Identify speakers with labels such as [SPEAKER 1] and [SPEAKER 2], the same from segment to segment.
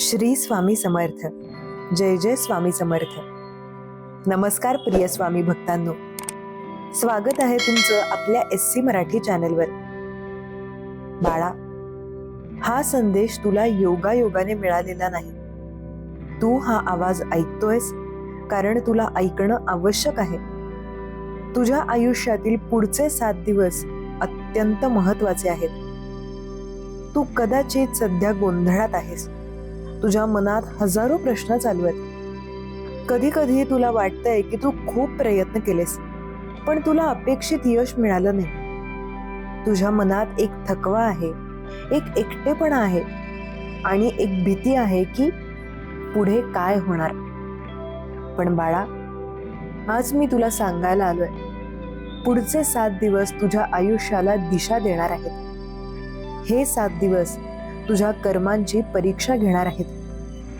[SPEAKER 1] श्री स्वामी समर्थ. जय जय स्वामी समर्थ. नमस्कार प्रिय स्वामी भक्तांनो, स्वागत आहे तुमचं आपल्या SC मराठी चॅनलवर. बाळा, हा संदेश तुला योगायोगाने मिळालेला नाही. तू हा आवाज ऐकतोयस कारण तुला ऐकणं आवश्यक आहे. तुझ्या आयुष्यातील पुढचे 7 दिवस अत्यंत महत्वाचे आहेत. तू कदाचित सध्या गोंधळात आहेस. तुझ्या मनात हजारो प्रश्न चालू आहेत. कधी कधी तुला वाटतंय की तू खूप प्रयत्न केलेस पण तुला अपेक्षित यश मिळालं नाही. तुझ्या मनात एक थकवा आहे, एक एकटेपणा आहे आणि एक भीती आहे की पुढे काय होणार. पण बाळा, आज मी तुला सांगायला आलोय, पुढचे 7 दिवस तुझ्या आयुष्याला दिशा देणार आहेत. हे 7 दिवस तुझ्या कर्मांची परीक्षा घेणार आहेत,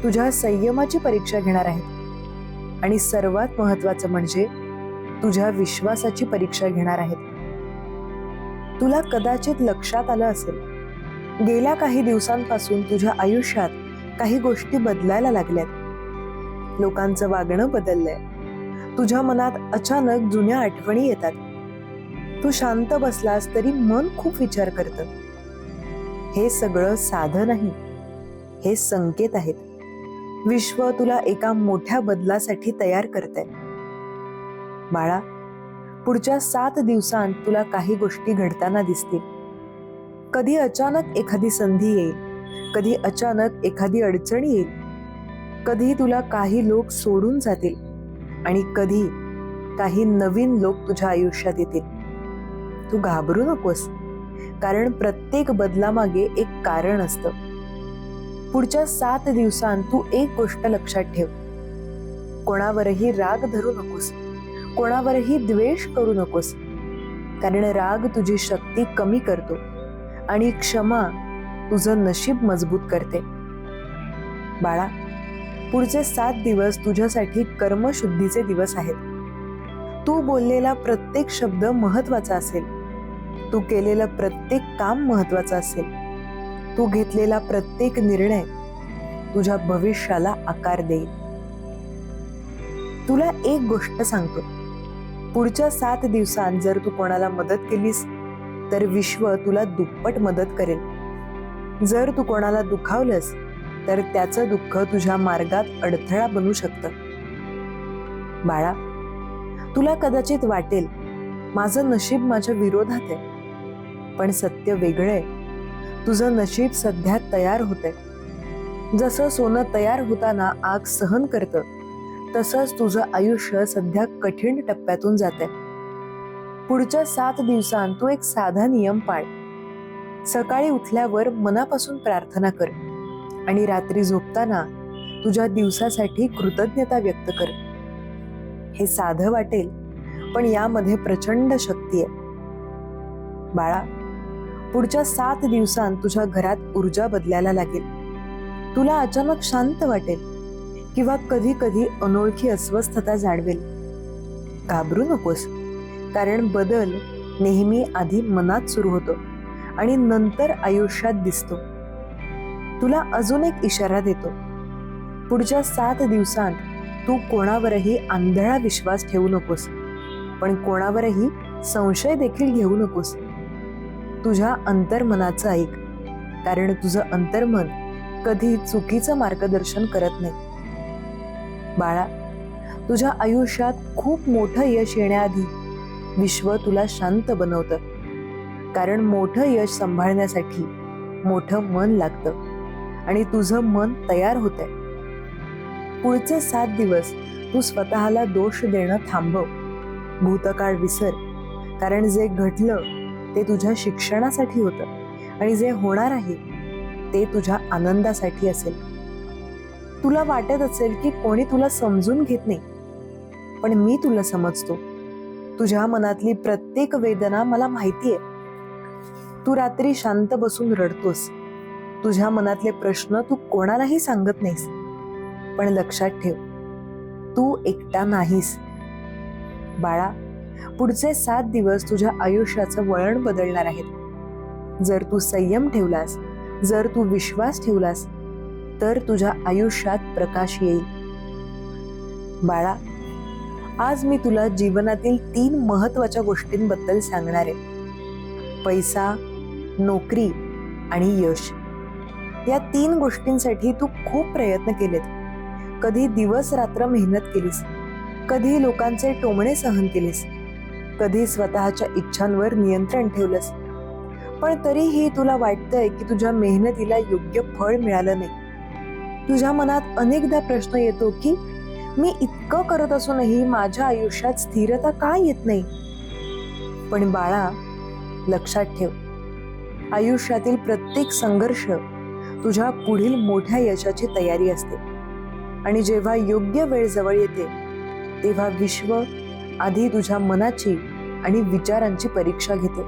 [SPEAKER 1] तुझ्या संयमाची परीक्षा घेणार आहेत आणि सर्वात महत्वाचं म्हणजे तुझ्या विश्वासाची परीक्षा घेणार आहेत. तुला कदाचित लक्षात आलं असेल, गेल्या काही दिवसांपासून तुझ्या आयुष्यात काही गोष्टी बदलायला लागल्यात. लोकांचं वागणं बदललंय. तुझ्या मनात अचानक जुन्या आठवणी येतात. तू शांत बसलास तरी मन खूप विचार करतं. हे सगळं साधं नाही, हे संकेत आहेत. विश्व तुला एका मोठ्या बदलासाठी तयार करतंय. बाळा, पुढच्या 7 दिवसांत तुला काही गोष्टी घडताना दिसतील. कधी अचानक एखादी संधी येईल, कधी अचानक एखादी अडचण येईल, कधी तुला काही लोक सोडून जातील आणि कधी काही नवीन लोक तुझ्या आयुष्यात येतील. तू घाबरू नकोस, कारण प्रत्येक बदलामागे एक कारण असतं. पुढच्या 7 दिवसांत तू एक गोष्ट लक्षात ठेव, कोणावरही राग धरू नकोस, कोणावरही द्वेष करू नकोस, कारण राग तुझी शक्ती कमी करतो आणि क्षमा तुझं नशीब मजबूत करते. बाळा, पुढचे 7 दिवस तुझ्यासाठी कर्मशुद्धीचे दिवस आहेत. तू बोललेला प्रत्येक शब्द महत्वाचा असेल, तू केलेलं प्रत्येक काम महत्वाचं असेल, तू घेतलेला प्रत्येक निर्णय तुझ्या भविष्याला आकार देईल. तुला एक गोष्ट सांगतो, पुढच्या 7 दिवसांत जर तू कोणाला मदत केलीस तर विश्व तुला दुप्पट मदत करेल. जर तू कोणाला दुखावलंस तर त्याचं दुःख तुझ्या मार्गात अडथळा बनू शकतं. बाळा, तुला कदाचित वाटेल माझं नशीब माझ्या विरोधात आहे, पण सत्य वेगळंय. तुझं नशीब सध्या तयार होतंय. जसं सोनं तयार होताना आग सहन करतं, तसंच तुझं आयुष्य सध्या कठीण टप्प्यातून जातंय. पुढच्या 7 दिवसांत तू एक साधा नियम पाळ. सकाळी उठल्यावर मनापासून प्रार्थना कर आणि रात्री झोपताना तुझ्या दिवसासाठी कृतज्ञता व्यक्त कर. हे साधं वाटेल, पण यामध्ये प्रचंड शक्ती आहे. बाळा, पुढच्या 7 दिवसांत तुझ्या घरात ऊर्जा बदलायला लागेल. तुला अचानक शांत वाटेल किंवा कधी कधी अनोळखी अस्वस्थता जाणवेल. घाबरू नकोस, कारण बदल नेहमी आधी मनात सुरू होतो आणि नंतर आयुष्यात दिसतो. तुला अजून एक इशारा देतो, पुढच्या 7 दिवसांत तू कोणावरही आंधळा विश्वास ठेवू नकोस, पण कोणावरही संशय देखील घेऊ नकोस. तुझ्या अंतर्मनाचं ऐक, कारण तुझं अंतर्मन कधी चुकीचं मार्गदर्शन करत नाही. बाळा, तुझ्या आयुष्यात खूप मोठं यश येण्याआधी विश्व तुला शांत बनवतं, कारण मोठं यश सांभाळण्यासाठी मोठं मन लागतं आणि तुझं मन तयार होतंय. पुढचे 7 दिवस तू स्वतःला दोष देणं थांबव. भूतकाळ विसर, कारण जे घडलं ते तुझ्या शिक्षणासाठी होतं आणि जे होणार आहे ते तुझ्या आनंदासाठी असेल. तुला वाटत असेल की कोणी तुला समजून घेत नाही, पण मी तुला समजतो. तुझ्या मनातली प्रत्येक वेदना मला माहितीये. तू रात्री शांत बसून रडतोस. तुझ्या मनातले प्रश्न तू कोणालाही सांगत नाहीस, पण लक्षात ठेव, तू एकटा नाहीस. बाळा, पुढचे 7 दिवस तुझ्या आयुष्याचं वळण बदलणार आहेत. जर तू संयम ठेवलास, जर तू विश्वास ठेवलास तर तुझ्या आयुष्यात प्रकाश येईल. बाळा, आज मी तुला जीवनातील 3 महत्वाच्या गोष्टींबद्दल सांगणार आहे. पैसा, नोकरी आणि यश. या 3 गोष्टींसाठी तू खूप प्रयत्न केलेत. कधी दिवस रात्र मेहनत केलीस, कधी लोकांचे टोमणे सहन केलीस, कधी स्वतःच्या इच्छांवर नियंत्रण ठेवलंस. पण तरीही तुला वाटतंय की तुझ्या मेहनतीला योग्य फळ मिळालं नाही. तुझ्या मनात अनेकदा प्रश्न येतो की मी इतकं करत असूनही माझ्या आयुष्यात स्थिरता का येत नाही. पण बाळा, लक्षात ठेव, आयुष्यातील प्रत्येक संघर्ष तुझ्या पुढील मोठ्या यशाची तयारी असते. आणि जेव्हा योग्य वेळ जवळ येते तेव्हा विश्व आधी तुझ्या मनाची आणि विचारांची परीक्षा घेते.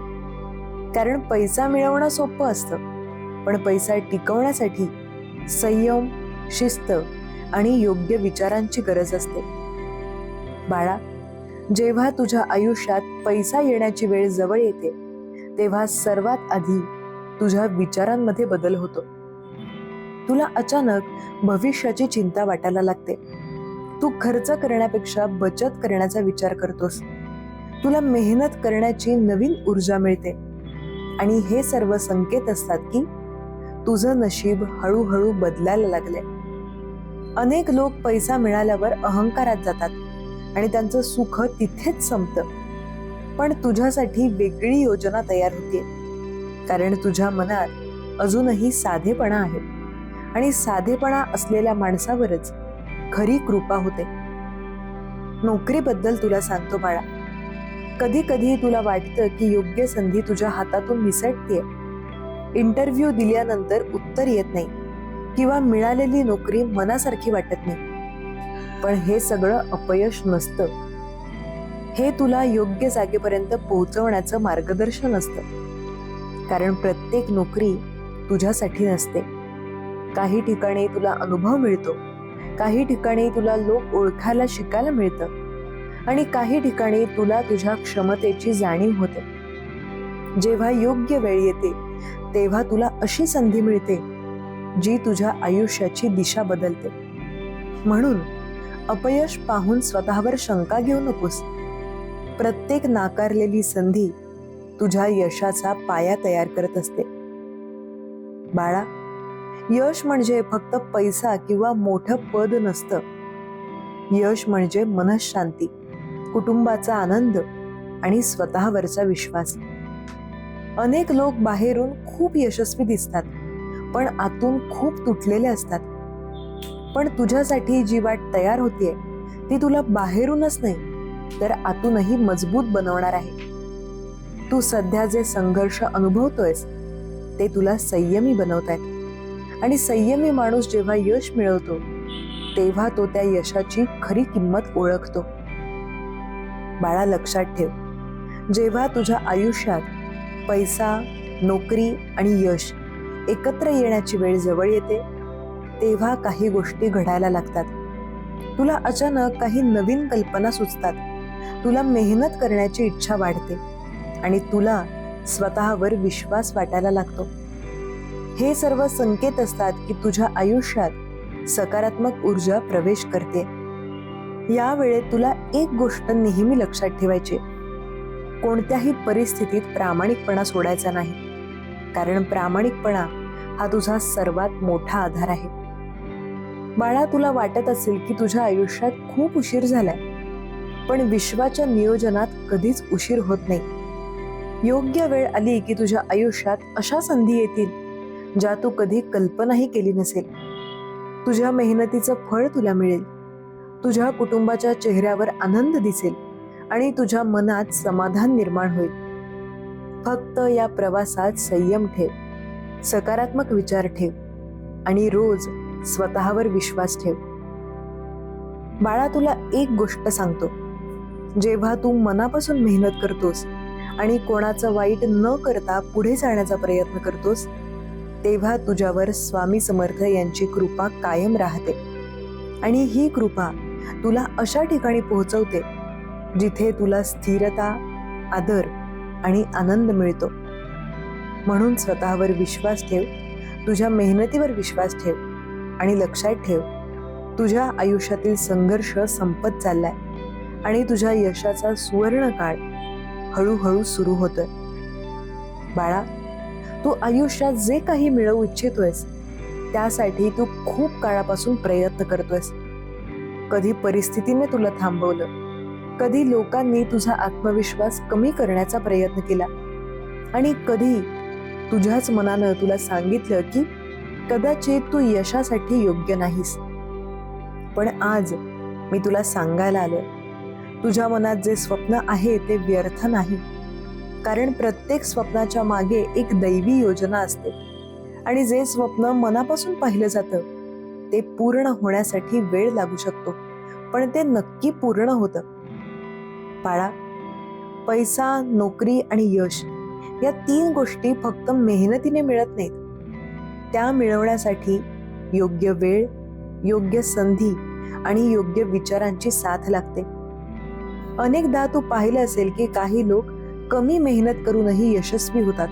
[SPEAKER 1] कारण पैसा मिळवणं सोपं असतं, पण पैसा टिकवण्यासाठी संयम, शिस्त आणि योग्य विचारांची गरज असते. बाळा, जेव्हा तुझ्या आयुष्यात पैसा येण्याची वेळ जवळ येते तेव्हा सर्वात आधी तुझ्या विचारांमध्ये बदल होतो. तुला अचानक भविष्याची चिंता वाटायला लागते. तू खर्च करण्यापेक्षा बचत करण्याचा विचार करतोस. तुला मेहनत करण्याची नवीन ऊर्जा मिळते. आणि हे सर्व संकेत असतात की तुझं नशीब हळूहळू बदलायला लागले. अनेक लोक पैसा मिळाल्यावर अहंकारात जातात आणि त्यांचं सुख तिथेच संपतं. पण तुझ्यासाठी वेगळी योजना तयार होते. कारण तुझ्या मनात अजूनही साधेपणा आहे आणि साधेपणा असलेल्या माणसावरच खरी कृपा होते. नोकरीबद्दल तुला सांगतो बाळा, कधी कधी तुला वाटतं की योग्य संधी तुझ्या हातातून निसटतेय. इंटरव्ह्यू दिल्यानंतर उत्तर येत नाही किंवा मिळालेली नोकरी मनासारखी वाटत नाही. पण हे सगळं अपयश नसतं. हे तुला योग्य जागेपर्यंत पोहोचवण्याचं मार्गदर्शन असतं. कारण प्रत्येक नोकरी तुझ्यासाठी नसते. काही ठिकाणी तुला अनुभव मिळतो, काही ठिकाणी तुला लोक ओळखायला शिकायला मिळतं आणि काही ठिकाणी तुला तुझ्या क्षमतेची जाणीव होते. जेव्हा योग्य वेळ येते तेव्हा तुला अशी संधी मिळते जी तुझ्या आयुष्याची दिशा बदलते. म्हणून अपयश पाहून स्वतःवर शंका घेऊ नकोस. प्रत्येक नाकारलेली संधी तुझ्या यशाचा पाया तयार करत असते. बाळा, यश म्हणजे फक्त पैसा किंवा मोठं पद नसतं. यश म्हणजे मनःशांती, कुटुंबाचा आनंद आणि स्वतःवरचा विश्वास. अनेक लोक बाहेरून खूप यशस्वी दिसतात, पण आतून खूप तुटलेले असतात. पण तुझ्यासाठी जी वाट तयार होतीये ती तुला बाहेरूनच नाही तर आतूनही मजबूत बनवणार आहे. तू सध्या जे संघर्ष अनुभवतोयस ते तुला संयमी बनवतायत. आणि संयमी माणूस जेव्हा यश मिळवतो तेव्हा तो त्या यशाची खरी किंमत ओळखतो. बाळा, लक्षात ठेव, जेव्हा तुझ्या आयुष्यात पैसा, नोकरी आणि यश एकत्र येण्याची वेळ जवळ येते तेव्हा काही गोष्टी घडायला लागतात. तुला अचानक काही नवीन कल्पना सुचतात. तुला मेहनत करण्याची इच्छा वाढते आणि तुला स्वतःवर विश्वास वाटायला लागतो. हे सर्व संकेत असतात की तुझ्या आयुष्यात सकारात्मक ऊर्जा प्रवेश करते. या वेळेत तुला एक गोष्ट नेहमी लक्षात ठेवायची, कोणत्याही परिस्थितीत प्रामाणिकपणा सोडायचा नाही. कारण प्रामाणिकपणा हा तुझा सर्वात मोठा आधार आहे. बाळा, तुला वाटत असेल की तुझ्या आयुष्यात खूप उशीर झालाय, पण विश्वाच्या नियोजनात कधीच उशीर होत नाही. योग्य वेळ आली की तुझ्या आयुष्यात अशा संधी येतील ज्या तू कधी कल्पनाही केली नसेल. तुझ्या मेहनतीचं फळ तुला मिळेल. तुझ्या कुटुंबाच्या चेहऱ्यावर आनंद दिसेल आणि तुझ्या मनात समाधान निर्माण होईल. फक्त या प्रवासात संयम ठेव, सकारात्मक विचार ठेव आणि रोज स्वतःवर विश्वास ठेव. बाळा, तुला एक गोष्ट सांगतो, जेव्हा तू मनापासून मेहनत करतोस आणि कोणाचं वाईट न करता पुढे जाण्याचा प्रयत्न करतोस तेव्हा तुझ्यावर स्वामी समर्थ यांची कृपा कायम राहते. आणि ही कृपा तुला अशा ठिकाणी पोहोचवते जिथे तुला स्थिरता, आदर आणि आनंद मिळतो. म्हणून स्वतःवर विश्वास ठेव, तुझ्या मेहनतीवर विश्वास ठेव आणि लक्षात ठेव, तुझ्या आयुष्यातील संघर्ष संपत चाललाय आणि तुझ्या यशाचा सुवर्ण काळ हळूहळू सुरू होतोय. बाळा, तू आयुष्यात जे काही मिळवू इच्छितोयस त्यासाठी तू खूप काळापासून प्रयत्न करतोयस. कधी परिस्थितीने तुला थांबवलं, कधी लोकांनी तुझा आत्मविश्वास कमी करण्याचा प्रयत्न केला आणि कधी तुझ्याच मनानं तुला सांगितलं की कदाचित तू यशासाठी योग्य नाहीस. पण आज मी तुला सांगायला आलोय, तुझ्या मनात जे स्वप्न आहे ते व्यर्थ नाही. कारण प्रत्येक स्वप्नाच्या मागे एक दैवी योजना असते आणि जे स्वप्न मनापासून पाहिलं जातं ते पूर्ण होण्यासाठी वेळ लागू शकतो, पण ते नक्की पूर्ण होतं. बाळा, पैसा, नोकरी आणि यश या 3 गोष्टी फक्त मेहनतीने मिळत नाहीत. त्या मिळवण्यासाठी योग्य वेळ, योग्य संधी आणि योग्य विचारांची साथ लागते. अनेकदा तू पाहिलं असेल की काही लोक कमी मेहनत करूनही यशस्वी होतात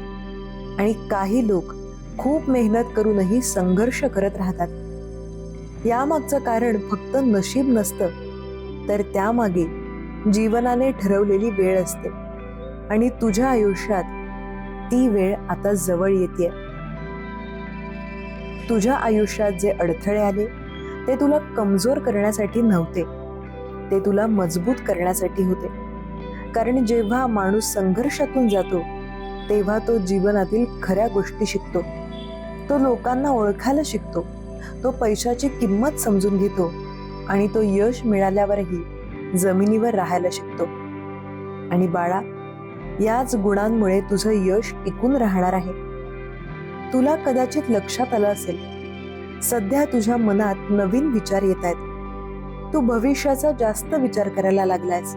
[SPEAKER 1] आणि काही लोक खूप मेहनत करूनही संघर्ष करत राहतात. यामागचं कारण फक्त नशीब नसतं, तर त्यामागे जीवनाने ठरवलेली वेळ असते आणि तुझ्या आयुष्यात ती वेळ आता जवळ येते. तुझ्या आयुष्यात जे अडथळे आले ते तुला कमजोर करण्यासाठी नव्हते, ते तुला मजबूत करण्यासाठी होते. कारण जेव्हा माणूस संघर्षातून जातो तेव्हा तो जीवनातील खऱ्या गोष्टी शिकतो, तो लोकांना ओळखायला शिकतो, तो पैशाची किंमत समजून घेतो आणि तो यश मिळाल्यावरही जमिनीवर राहायला शिकतो. आणि बाळा, याच गुणांमुळे तुझं यश टिकून राहणार आहे. तुला कदाचित लक्षात आलं असेल, सध्या तुझ्या मनात नवीन विचार येत आहेत. तू भविष्याचा जास्त विचार करायला लागलायस.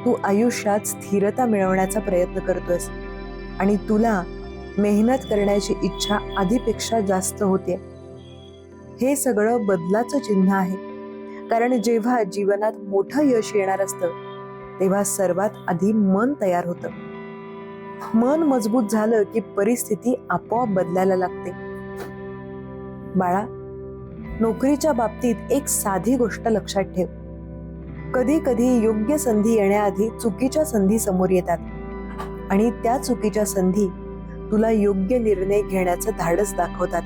[SPEAKER 1] तू आयुष्यात स्थिरता मिळवण्याचा प्रयत्न करतोयस आणि तुला मेहनत करण्याची इच्छा आधीपेक्षा जास्त होते. हे सगळं बदलाचं चिन्ह आहे. कारण जेव्हा जीवनात मोठं यश येणार असतं तेव्हा सर्वात आधी मन तयार होतं. मन मजबूत झालं की परिस्थिती आपोआप बदलायला लागते. बाळा, नोकरीच्या बाबतीत एक साधी गोष्ट लक्षात ठेव. कधी कधी योग्य संधी येण्याआधी चुकीच्या संधी समोर येतात आणि त्या चुकीच्या संधी तुला योग्य निर्णय घेण्याचं धाडस दाखवतात.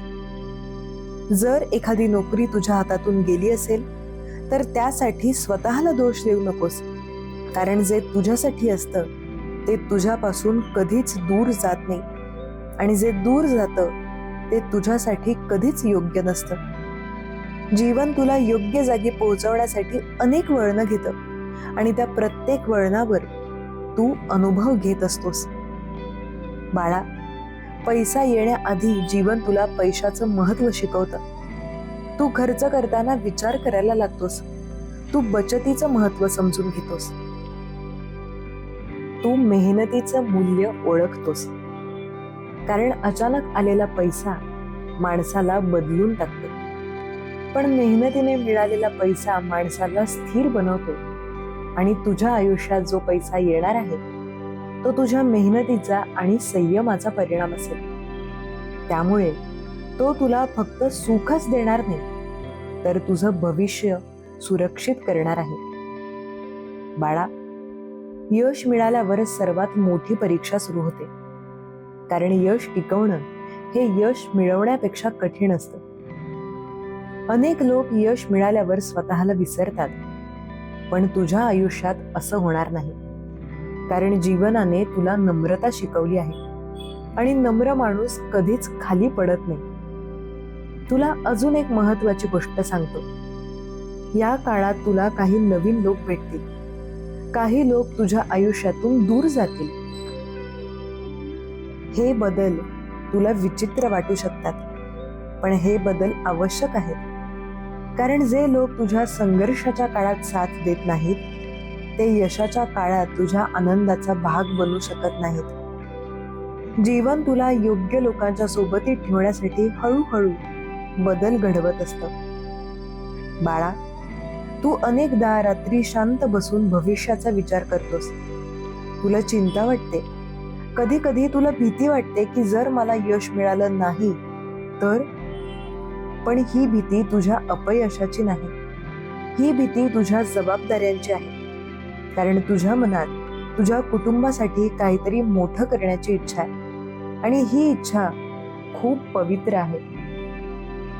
[SPEAKER 1] जर एखादी नोकरी तुझ्या हातातून गेली असेल तर त्यासाठी स्वतःला दोष देऊ नकोस. कारण जे तुझ्यासाठी असतं ते तुझ्यापासून कधीच दूर जात नाही आणि जे दूर जातं ते तुझ्यासाठी कधीच योग्य नसतं. जीवन तुला योग्य जागी पोहोचवण्यासाठी अनेक वळणं घेतं आणि त्या प्रत्येक वळणावर तू अनुभव घेत असतोस. बाळा, पैसा येण्याआधी जीवन तुला पैशाचं महत्त्व शिकवतं. तू खर्च करताना विचार करायला लागतोस. तू बचतीचं महत्त्व समजून घेतोस. तू मेहनतीचं मूल्य ओळखतोस. कारण अचानक आलेला पैसा माणसाला बदलून टाकतो, पण मेहनतीने मिळालेला पैसा माणसाला स्थिर बनवतो. आणि तुझ्या आयुष्यात जो पैसा येणार आहे तो तुझ्या मेहनतीचा आणि संयमाचा परिणाम असेल. त्यामुळे तो तुला फक्त सुखच देणार नाही तर तुझं भविष्य सुरक्षित करणार आहे. बाळा, यश मिळाल्यावर सर्वात मोठी परीक्षा सुरू होते. कारण यश टिकवणं हे यश मिळवण्यापेक्षा कठीण असतं. अनेक लोक यश मिळाल्यावर स्वतःला विसरतात, पण तुझ्या आयुष्यात असं होणार नाही. कारण जीवनाने तुला नम्रता शिकवली आहे आणि नम्र माणूस कधीच खाली पडत नाही. तुला अजून एक महत्त्वाची गोष्ट सांगतो. या काळात तुला काही नवीन लोक भेटतील. काही लोक तुझ्या आयुष्यातून दूर जातील. हे बदल तुला विचित्र वाटू शकतात, पण हे बदल आवश्यक आहेत. कारण जे लोक तुझ्या संघर्षाच्या काळात साथ देत नाहीत ते यशाच्या काळात तुझ्या आनंदाचा भाग बनू शकत नाहीत. जीवन तुला योग्य लोकांच्या सोबती ठेवण्यासाठी हळूहळू बदल घडवत असतं. बाळा, तू अनेकदा रात्री शांत बसून भविष्याचा विचार करतोस. तुला चिंता वाटते. कधी कधी तुला भीती वाटते की जर मला यश मिळालं नाही तर पण ही भीती तुझ्या अपयशाची नाही, ही भीती तुझ्या जबाबदाऱ्यांची आहे. कारण तुझ्या मनात तुझ्या कुटुंबासाठी काहीतरी मोठं करण्याची इच्छा आहे आणि ही इच्छा खूप पवित्र आहे.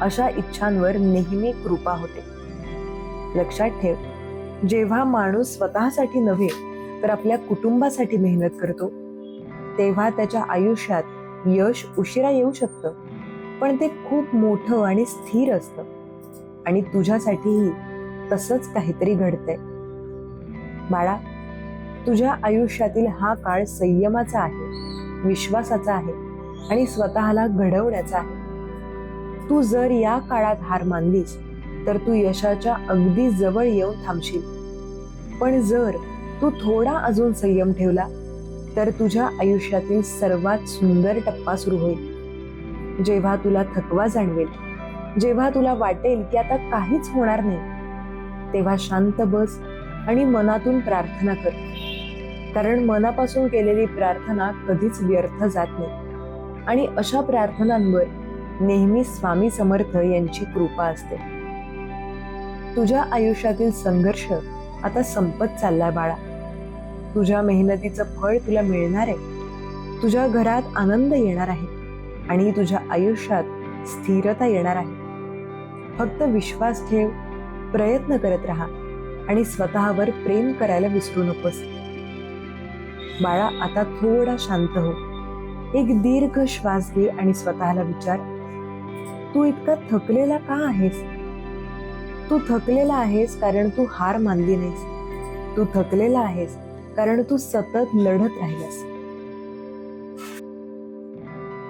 [SPEAKER 1] अशा इच्छांवर नेहमी कृपा होते. लक्षात ठेव, जेव्हा माणूस स्वतःसाठी नव्हे तर आपल्या कुटुंबासाठी मेहनत करतो तेव्हा त्याच्या आयुष्यात यश उशिरा येऊ शकतं, पण ते खूप मोठं आणि स्थिर असतं. आणि तुझ्यासाठीही तसंच काहीतरी घडतंय. बाळा, तुझ्या आयुष्यातील हा काळ संयमाचा आहे, विश्वासाचा आहे आणि स्वतःला घडवण्याचा आहे. तू जर या काळात हार मानलीस तर तू यशाच्या अगदी जवळ येऊन थांबशील. पण जर तू थोडा अजून संयम ठेवला तर तुझ्या आयुष्यातील सर्वात सुंदर टप्पा सुरू होईल. जेव्हा तुला थकवा जाणवेल, जेव्हा तुला वाटेल की आता काहीच होणार नाही, तेव्हा शांत बस आणि मनातून प्रार्थना कर. कारण मनापासून केलेली प्रार्थना कधीच व्यर्थ जात नाही आणि अशा प्रार्थनांवर नेहमी स्वामी समर्थ यांची कृपा असते. तुझ्या आयुष्यातील संघर्ष आता संपत चाललाय बाळा. तुझ्या मेहनतीचं फळ तुला मिळणार आहे. तुझ्या घरात आनंद येणार आहे आणि तुझ्या आयुष्यात स्थिरता येणार आहे. फक्त विश्वास ठेव, प्रयत्न करत राहा आणि स्वतःवर प्रेम करायला विसरू नकोस. बाळा, आता थोडा शांत हो. एक दीर्घ श्वास घे आणि स्वतःला विचार, तू इतका थकलेला का आहेस? तू थकलेला आहेस कारण तू हार मानली नाहीस. तू थकलेला आहेस कारण तू सतत लढत राहिलास.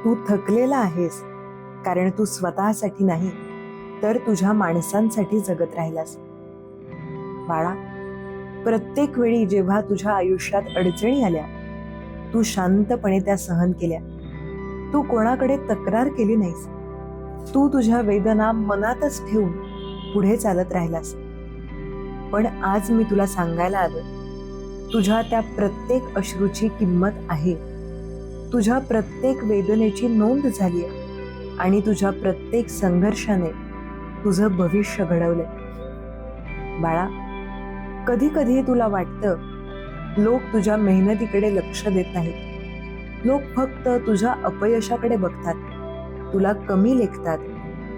[SPEAKER 1] तू थकलेला आहेस कारण तू स्वतःसाठी नाही तर तुझ्या माणसांसाठी जगत राहिलास. बाळा, प्रत्येक वेळी जेव्हा तुझ्या आयुष्यात अडचणी आल्या, तू शांतपणे त्या सहन केल्या. तू कोणाकडे तक्रार केली नाहीस. तू तुझ्या वेदना मनातच ठेवून पुढे चालत राहिलास. पण आज मी तुला सांगायला आलो, तुझ्या त्या प्रत्येक अश्रूची किंमत आहे. तुझ्या प्रत्येक वेदनेची नोंद झाली आहे आणि तुझ्या प्रत्येक संघर्षाने तुझं भविष्य घडवलंय. बाळा, कधी कधी तुला वाटतं लोक तुझ्या मेहनतीकडे लक्ष देत नाहीत. लोक फक्त तुझ्या अपयशाकडे बघतात, तुला कमी लेखतात,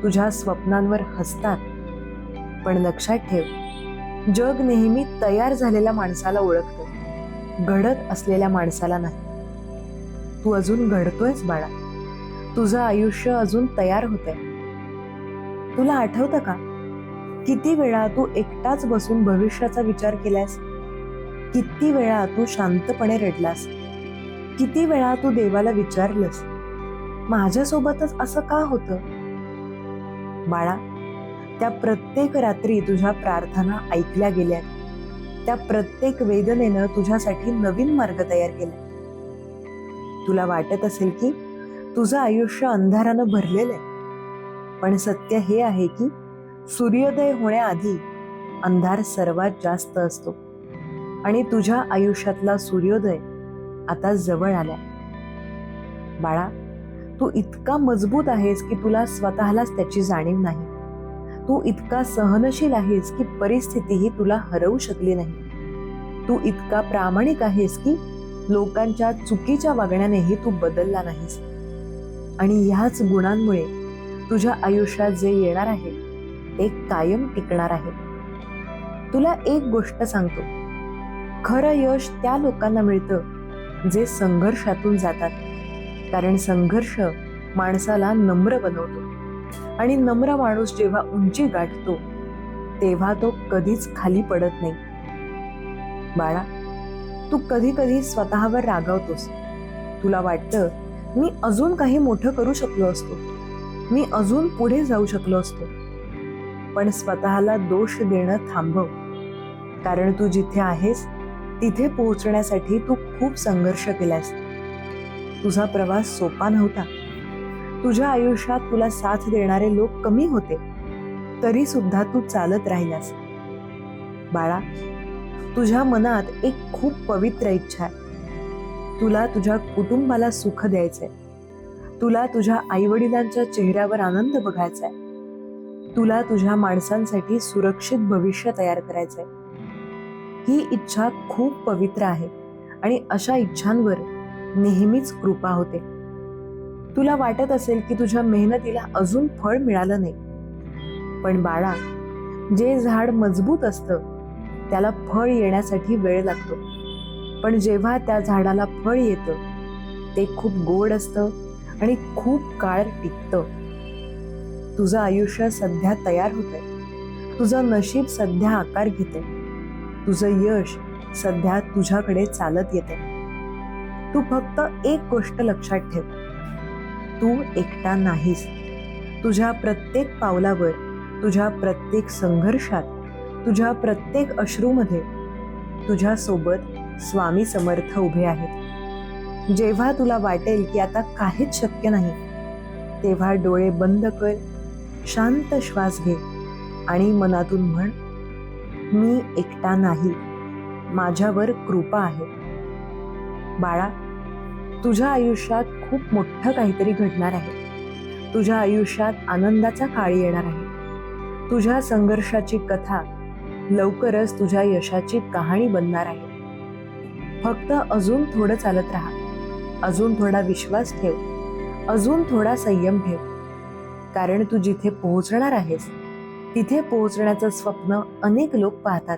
[SPEAKER 1] तुझ्या स्वप्नांवर हसतात. पण लक्षात ठेव, जग नेहमी तयार झालेल्या माणसाला ओळखतं, घडत असलेल्या माणसाला नाही. तू अजून घडतोयस बाळा. तुझं आयुष्य अजून तयार होतंय. तुला आठवतं का, किती वेळा तू एकटाच बसून भविष्याचा विचार केलास? किती वेळा तू शांतपणे रडलास? किती वेळा तू देवाला विचारलंस, माझ्यासोबतच असं का होतं? बाळा, त्या प्रत्येक रात्री तुझ्या प्रार्थना ऐकल्या गेल्या. त्या प्रत्येक वेदनेनं तुझ्यासाठी नवीन मार्ग तयार केला. तुला वाटत असेल की तुझं आयुष्य अंधारानं भरलेलं आहे, पण सत्य हे आहे की सूर्योदय होण्याआधी अंधार सर्वात जास्त असतो आणि तुझ्या आयुष्यातला सूर्योदय आता जवळ आलाय. बाळा, तू इतका मजबूत आहेस की तुला स्वतःलाच त्याची जाणीव नाही. तू इतका सहनशील आहेस की परिस्थितीही तुला हरवू शकली नाही. तू इतका प्रामाणिक आहेस की लोकांच्या चुकीच्या वागण्यानेही तू बदलला नाहीस. आणि ह्याच गुणांमुळे तुझ्या आयुष्यात जे येणार आहे ते कायम टिकणार आहे. तुला एक गोष्ट सांगतो, खरं यश त्या लोकांना मिळतं जे संघर्षातून जातात. कारण संघर्ष माणसाला नम्र बनवतो आणि नम्र माणूस जेव्हा उंची गाठतो तेव्हा तो कधीच खाली पडत नाही. बाळा, तू कधी कधी स्वतःवर रागावतोस. तुला वाटतं, मी अजून काही मोठं करू शकलो असतो, मी अजून पुढे जाऊ शकलो असतो. पण स्वतःला दोष देणं थांबव. कारण तू जिथे आहेस तिथे पोहोचण्यासाठी तू खूप संघर्ष केलास. तुझा प्रवास सोपा नव्हता. तुझ्या आयुष्यात तुला साथ देणारे लोक कमी होते, तरी सुद्धा तू चालत राहिलास. बाळा, तुझ्या मनात एक खूप पवित्र इच्छा आहे. तुला तुझ्या कुटुंबाला सुख द्यायचंय. तुला तुझ्या आईवडिलांच्या चेहऱ्यावर आनंद बघायचाय. तुला तुझ्या माणसांसाठी सुरक्षित भविष्य तयार करायचंय. ही इच्छा खूप पवित्र आहे आणि अशा इच्छांवर नेहमीच कृपा होते. तुला वाटत असेल की तुझ्या मेहनतीला अजून फळ मिळालं नाही, पण बाळा, जे झाड मजबूत असतं त्याला फळ येण्यासाठी वेळ लागतो, पण जेव्हा त्या झाडाला फळ येतं ते खूप गोड असतं आणि खूप काळ टिकतं. तुझं आयुष्य सध्या तयार होतंय, तुझं नशीब सध्या आकार घेतंय, तुझं यश सध्या तुझ्याकडे चालत येतंय. तू फक्त एक गोष्ट लक्षात ठेव, तू एकटा नाहीस. तुझ्या प्रत्येक पावलावर, तुझ्या प्रत्येक संघर्षात, तुझ्या प्रत्येक अश्रूमध्ये तुझ्या सोबत स्वामी समर्थ उभे आहेत. जेव्हा तुला वाटेल की आता काहीच शक्य नाही, तेव्हा डोळे बंद कर, शांत श्वास घे आणि मनातून म्हण, मी एकटा नाही, माझ्यावर कृपा आहे. बाळा, तुझ्या आयुष्यात खूप मोठं काहीतरी घडणार आहे. तुझ्या आयुष्यात आनंदाचा काळ येणार आहे. तुझ्या संघर्षाची कथा लवकरच तुझ्या यशाची कहाणी बनणार आहे. फक्त अजून थोडं चालत राहा, अजून थोडा विश्वास ठेव, अजून थोडा संयम ठेव. कारण तू जिथे पोहोचणार आहेस तिथे पोहोचण्याचं स्वप्न अनेक लोक पाहतात,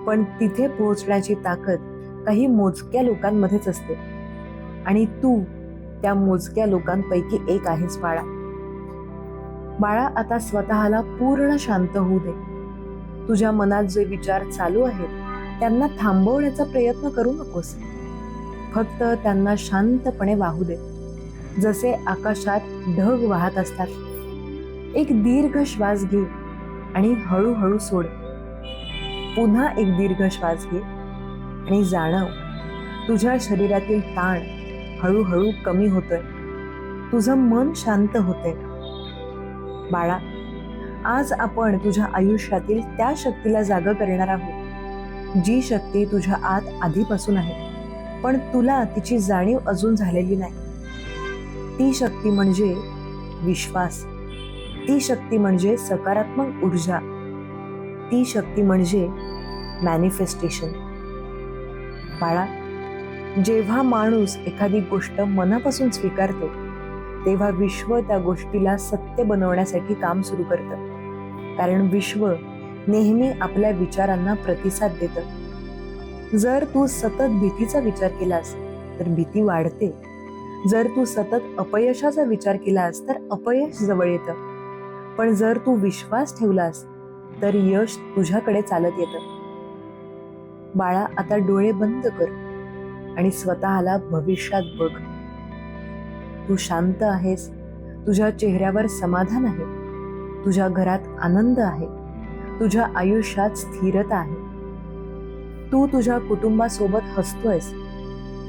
[SPEAKER 1] पण तिथे पोहोचण्याची ताकद काही मोजक्या लोकांमध्येच असते आणि तू त्या मोजक्या लोकांपैकी एक आहेस. बाळा, आता स्वतःला पूर्ण शांत होऊ दे. तुझ्या मनात जे विचार चालू आहेत त्यांना थांबवण्याचा प्रयत्न करू नकोस. फक्त त्यांना शांतपणे वाहू दे, जसे आकाशात ढग वाहत असतात. एक दीर्घ श्वास घे आणि हळूहळू सोड. पुन्हा एक दीर्घ श्वास घे आणि जाणव, तुझ्या शरीरातील ताण हळूहळू कमी होतोय, तुझं मन शांत होतंय. बाळा, आज आपण तुझ्या आयुष्यातील त्या शक्तीला जागा करणार आहोत, जी शक्ती तुझ्या आत आधीपासून आहे, पण तुला तिची जाणीव अजून झालेली नाही. ती शक्ती म्हणजे विश्वास. ती शक्ती म्हणजे सकारात्मक ऊर्जा. ती शक्ती म्हणजे मॅनिफेस्टेशन. बाळा, जेव्हा माणूस एखादी गोष्ट मनापासून स्वीकारतो तेव्हा विश्व त्या गोष्टीला सत्य बनवण्यासाठी काम सुरू करतं. कारण विश्व नेहमी आपल्या विचारांना प्रतिसाद देतं. जर तू सतत भीतीचा विचार केलास तर भीती वाढते. जर तू सतत अपयशाचा विचार केलास तर अपयश जवळ येतं. पण जर तू विश्वास ठेवलास तर यश तुझ्याकडे चालत येतं. बाळा, आता डोळे बंद कर आणि स्वतःला भविष्यात बघ. तू शांत आहेस, तुझ्या चेहऱ्यावर समाधान आहे, तुझ्या घरात आनंद आहे, तुझ्या आयुष्यात स्थिरता आहे. तू तुझ्या कुटुंबासोबत हसतोयस,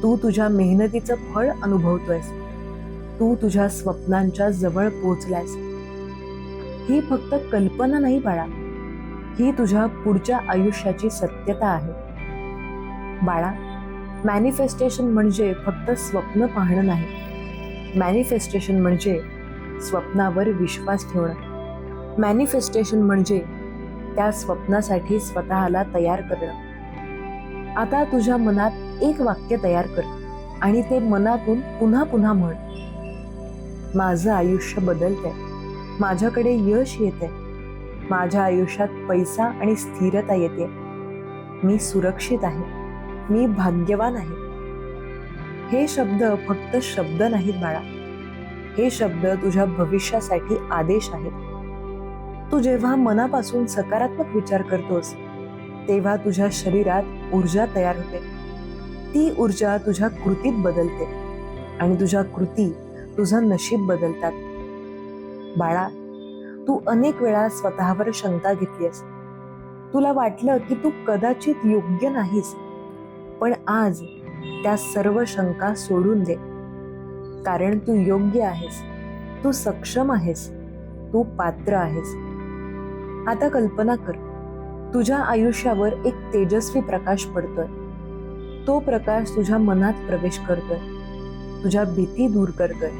[SPEAKER 1] तू तुझ्या मेहनतीचं फळ अनुभवतोयस, तू तुझ्या स्वप्नांच्या जवळ पोहोचलायस. ही फक्त कल्पना नाही बाळा, ही तुझ्या पुढच्या आयुष्याची सत्यता आहे. बाळा, मॅनिफेस्टेशन म्हणजे फक्त स्वप्न पाहणं नाही. मॅनिफेस्टेशन म्हणजे स्वप्नावर विश्वास ठेवणं. मॅनिफेस्टेशन म्हणजे त्या स्वप्नासाठी स्वतःला तयार करणं. आता तुझ्या मनात एक वाक्य तयार कर आणि ते मनातून पुन्हा पुन्हा म्हण. माझं आयुष्य बदलतंय, माझ्याकडे यश येतंय, माझ्या आयुष्यात पैसा आणि स्थिरता येते, मी सुरक्षित आहे, मी भाग्यवान आहे. हे शब्द फक्त शब्द नाहीत बाळा, हे शब्द तुझ्या भविष्यासाठी आदेश आहेत. तू जेव्हा मनापासून सकारात्मक विचार करतोस तेव्हा तुझ्या शरीरात ऊर्जा तयार होते. ती ऊर्जा तुझ्या कृतीत बदलते आणि तुझ्या कृती तुझं नशीब बदलतात. बाळा, तू अनेक वेळा स्वतःवर शंका घेतलीस. तुला वाटलं की तू कदाचित योग्य नाहीस, पण आज त्या सर्व शंका सोडून दे. कारण तू योग्य आहेस, तू सक्षम आहेस, तू पात्र आहेस. आता कल्पना कर, तुझ्या आयुष्यावर एक तेजस्वी प्रकाश पडतोय. तो प्रकाश तुझ्या मनात प्रवेश करतोय, तुझ्या भीती दूर करतोय,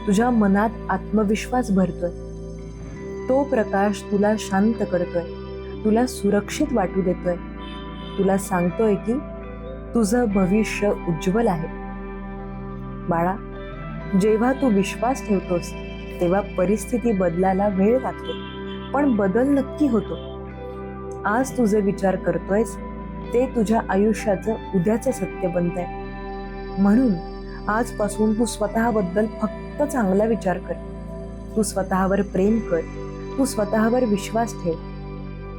[SPEAKER 1] तुझ्या मनात आत्मविश्वास भरतोय. तो प्रकाश तुला शांत करतोय, तुला सुरक्षित वाटू देतोय, तुला सांगतोय की तुझं भविष्य उज्ज्वल आहे. बाळा, जेव्हा तू विश्वास ठेवतोस तेव्हा परिस्थिती बदलायला वेळ लागतो, पण बदल नक्की होतो. आज तू जे विचार करतोयस ते तुझ्या आयुष्याचं उद्याचं सत्य बनतंय. म्हणून आजपासून तू स्वतःबद्दल फक्त चांगला विचार कर. तू स्वतःवर प्रेम कर, तू स्वतःवर विश्वास ठेव.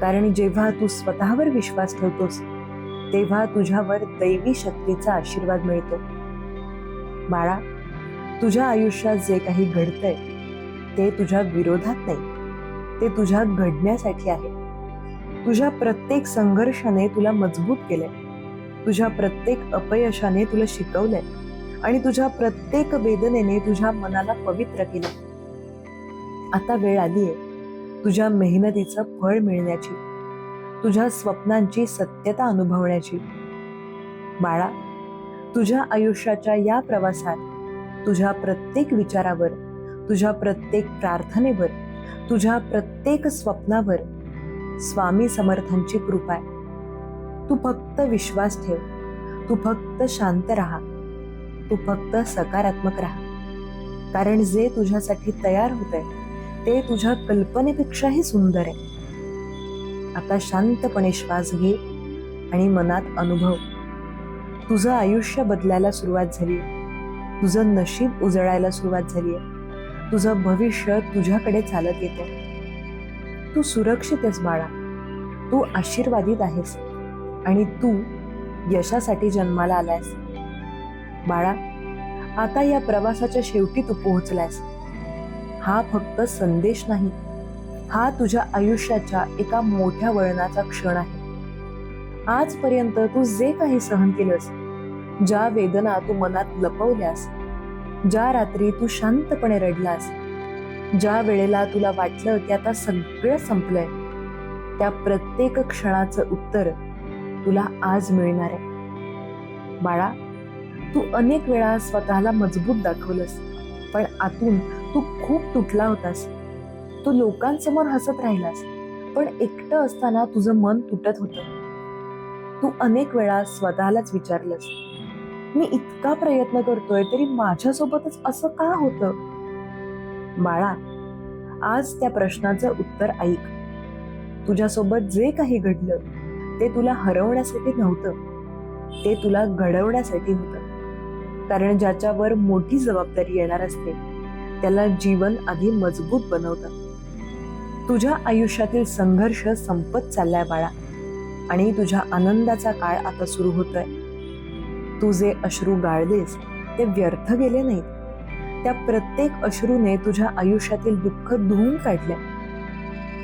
[SPEAKER 1] कारण जेव्हा तू स्वतःवर विश्वास ठेवतोस तेव्हा तुझ्यावर दैवी शक्तीचा आशीर्वाद मिळतो. बाळा, तुझ्या आयुष्यात जे काही घडतंय ते तुझ्या विरोधात नाही, ते तुझ्या घडण्यासाठी आहे. तुझ्या प्रत्येक संघर्षाने तुला मजबूत केलंय, तुझ्या प्रत्येक अपयशाने तुला शिकवलंय आणि तुझ्या प्रत्येक वेदनेने तुझ्या मनाला पवित्र केलंय. आता वेळ आलीये तुझ्या मेहनतीचं फळ मिळण्याची, तुझ्या स्वप्नांची सत्यता अनुभवण्याची. बाळा, तुझ्या आयुष्याच्या या प्रवासात तुझ्या प्रत्येक विचारावर, तुझ्या प्रत्येक प्रार्थनेवर, तुझ्या प्रत्येक स्वप्नावर स्वामी समर्थांची कृपा आहे. तू फक्त विश्वास ठेव, तू फक्त शांत राहा, तू फक्त सकारात्मक राहा. कारण जे तुझ्यासाठी तयार होतंय ते तुझ्या कल्पनेपेक्षाही सुंदर आहे. आता शांतपणे श्वास घे आणि मनात अनुभव. तुझं आयुष्य बदलायला सुरुवात झाली, तुझं नशीब उजळायला सुरुवात झाली, तुझं भविष्य तुझ्याकडे चालत येतं. तू सुरक्षित आहेस बाळा, तू आशीर्वादित आहेस आणि तू यशासाठी जन्माला आलायस. बाळा, आता या प्रवासाच्या शेवटी तू पोहोचलायस. हा फक्त संदेश नाही, हा तुझ्या आयुष्याच्या एका मोठ्या वळणाचा क्षण आहे. आजपर्यंत तू जे काही सहन केलंस, ज्या वेदना तू मनात लपवल्यास, ज्या रात्री तू शांतपणे रडलास, ज्या वेळेला तुला वाटलं की आता सगळं संपलंय, त्या प्रत्येक क्षणाचं उत्तर तुला आज मिळणार आहे. बाळा, तू अनेक वेळा स्वतःला मजबूत दाखवलंस, पण आतून तू खूप तुटला होतास. तू लोकांसमोर हसत राहिलास, पण एकटं असताना तुझं मन तुटत होतं. तू अनेक वेळा स्वतःलाच विचारलंस, मी इतका प्रयत्न करतोय तरी माझ्यासोबतच असं का होतं? बाळा, आज त्या प्रश्नाचं उत्तर ऐक. तुझ्यासोबत जे काही घडलं ते तुला हरवण्यासाठी नव्हतं, ते तुला घडवण्यासाठी होतं. कारण ज्याच्यावर मोठी जबाबदारी येणार असते त्याला जीवन आधी मजबूत बनवतं. तुझ्या आयुष्यातील संघर्ष संपत चाललाय बाळा, आणि तुझ्या आनंदाचा काळ आता सुरू होतोय. तू जे अश्रू गाळलेस ते व्यर्थ गेले नाहीत. त्या प्रत्येक अश्रूने तुझ्या आयुष्यातील दुःख धुवून काढले.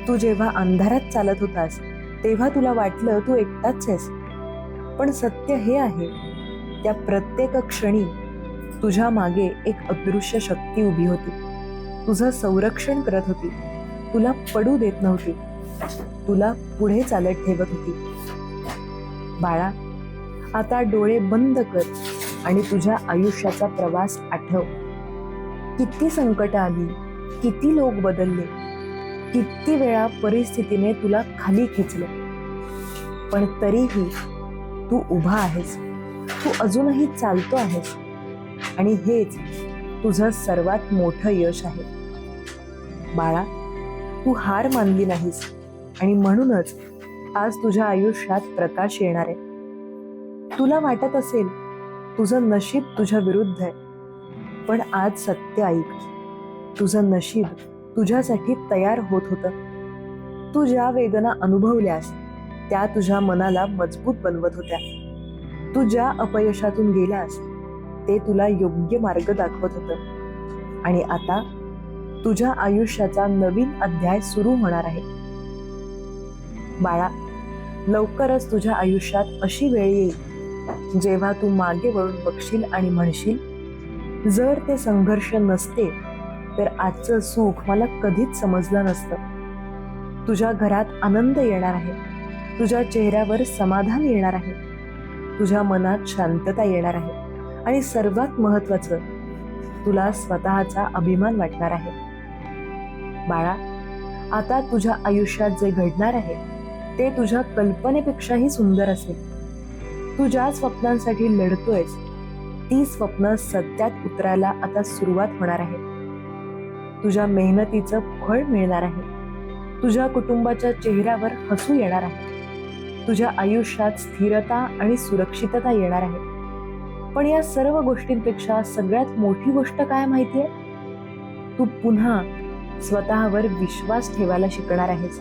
[SPEAKER 1] तू जेव्हा अंधारात चालत होतास तेव्हा तुला वाटलं तू एकटाच आहेस, पण सत्य हे आहे, त्या प्रत्येक क्षणी तुझ्या मागे एक अदृश्य शक्ती उभी होती. तुझं संरक्षण करत होती, तुला पडू देत नव्हती, तुला पुढे चालत ठेवत होती. बाळा, आता डोळे बंद कर आणि तुझ्या आयुष्याचा प्रवास आठव. किती संकट आली, किती लोक बदलले, किती वेळा परिस्थितीने तुला खाली खेचले, पण तरीही तू उभा आहेस, तू अजूनही चालतो आहेस, आणि हेच तुझं सर्वात मोठं यश आहे. बाळा, तू हार मानली नाहीस, आणि म्हणूनच आज तुझ्या आयुष्यात प्रकाश येणार आहे. तुला वाटत असेल तुझं नशीब तुझ्या विरुद्ध आहे, पण आज सत्य ऐक, तुझं नशीब तुझ्यासाठी तयार होत होतं. तू ज्या वेदना अनुभवल्यास त्या तुझ्या मनाला मजबूत बनवत होत्या. तू ज्या अपयशातून गेलास ते तुला योग्य मार्ग दाखवत होतं. आणि आता तुझ्या आयुष्याचा नवीन अध्याय सुरू होणार आहे. बाळा, लवकरच तुझ्या आयुष्यात अशी वेळ येईल जेव्हा तू मागे वळून बघशील आणि म्हणशील, जर ते संघर्ष नसते तर आजचं सुख मला कधीच समजलं नसतं. तुझ्या घरात आनंद येणार आहे, तुझ्या चेहऱ्यावर समाधान येणार आहे, तुझ्या मनात शांतता येणार आहे, आणि सर्वात महत्त्वाचं, तुला स्वतःचा अभिमान वाटणार आहे. बाळा, आता तुझ्या आयुष्यात जे घडणार आहे ते तुझ्या कल्पनेपेक्षाही सुंदर असेल. तू ज्या स्वप्नांसाठी लढतोयस ती स्वप्न सत्यात उतरायला आता सुरुवात होणार आहे. तुझ्या मेहनतीचं फळ मिळणार आहे. तुझ्या कुटुंबाच्या चेहऱ्यावर हसू येणार आहे. तुझ्या आयुष्यात स्थिरता आणि सुरक्षितता येणार आहे. पण या सर्व गोष्टींपेक्षा सगळ्यात मोठी गोष्ट काय माहितीये? तू पुन्हा स्वतःवर विश्वास ठेवायला शिकणार आहेस.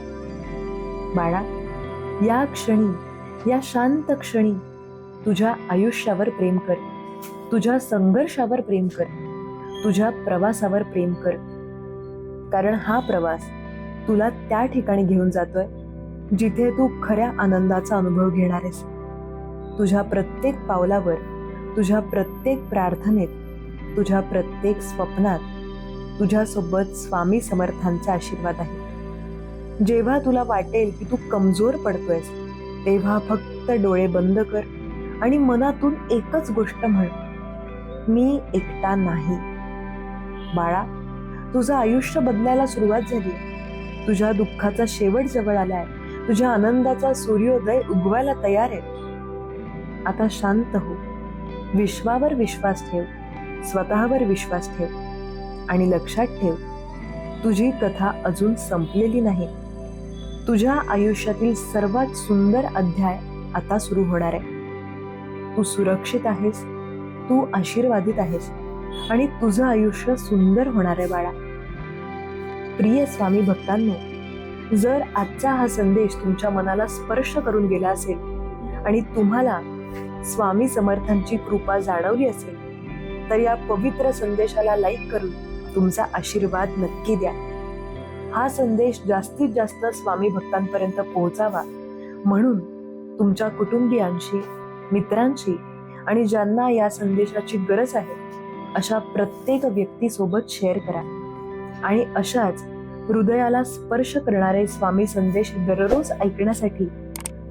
[SPEAKER 1] बाळा, या क्षणी, या शांत क्षणी तुझ्या आयुष्यावर प्रेम कर. तुझ्या संघर्षावर प्रेम कर. तुझ्या प्रवासावर प्रेम कर. कारण हा प्रवास तुला त्या ठिकाणी घेऊन जातोय जिथे तू खऱ्या आनंदाचा अनुभव घेणार आहेस. तुझ्या प्रत्येक पावलावर, तुझ्या प्रत्येक प्रार्थनेत, तुझ्या प्रत्येक स्वप्नात तुझ्यासोबत स्वामी समर्थांचा आशीर्वाद आहे. जेव्हा तुला वाटेल की तू कमजोर पडतोयस तेव्हा फक्त डोळे बंद कर आणि मनातून एकच गोष्ट म्हण, मी एकटा नाही. बाळा, तुझं आयुष्य बदलायला सुरुवात झाली. तुझ्या दुःखाचा शेवट जवळ आलाय. तुझ्या आनंदाचा सूर्योदय उगवायला तयार आहे. आता शांत हो. विश्वावर विश्वास ठेव. स्वतःवर विश्वास ठेव. आणि लक्षात ठेव, तुझी कथा अजून संपलेली नाही. तुझ्या आयुष्यातील सर्वात सुंदर अध्याय आता सुरू होणार आहे. तू सुरक्षित आहेस. तू आशीर्वादित आहेस आणि तुझं आयुष्य सुंदर होणार आहे बाळा. प्रिय स्वामी भक्तांनो, जर आजचा हा संदेश तुमच्या मनाला स्पर्श करून गेला असेल आणि तुम्हाला स्वामी समर्थांची कृपा जाणवली असेल तर या पवित्र संदेशाला लाईक करून तुमचा आशीर्वाद नक्की द्या. हा संदेश जास्तीत जास्त स्वामी भक्तांपर्यंत पोहोचावा म्हणून तुमच्या कुटुंबियांशी, मित्रांशी आणि ज्यांना या संदेशाची गरज आहे अशा प्रत्येक व्यक्तीसोबत शेअर करा. आणि अशाच हृदयाला स्पर्श करणारे स्वामी संदेश दररोज ऐकण्यासाठी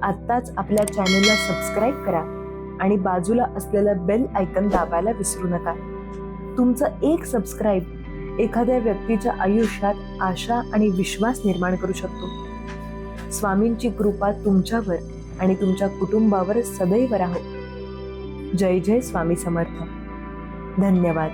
[SPEAKER 1] आत्ताच आपल्या चॅनलला सबस्क्राईब करा आणि बाजूला असलेलं बेल आयकन दाबायला विसरू नका. तुमचं एक सबस्क्राईब एखाद्या व्यक्तीच्या आयुष्यात आशा आणि विश्वास निर्माण करू शकतो. स्वामींची कृपा तुमच्यावर आणि तुमच्या कुटुंबावर सदैव राहो. जय जय स्वामी समर्थ. धन्यवाद.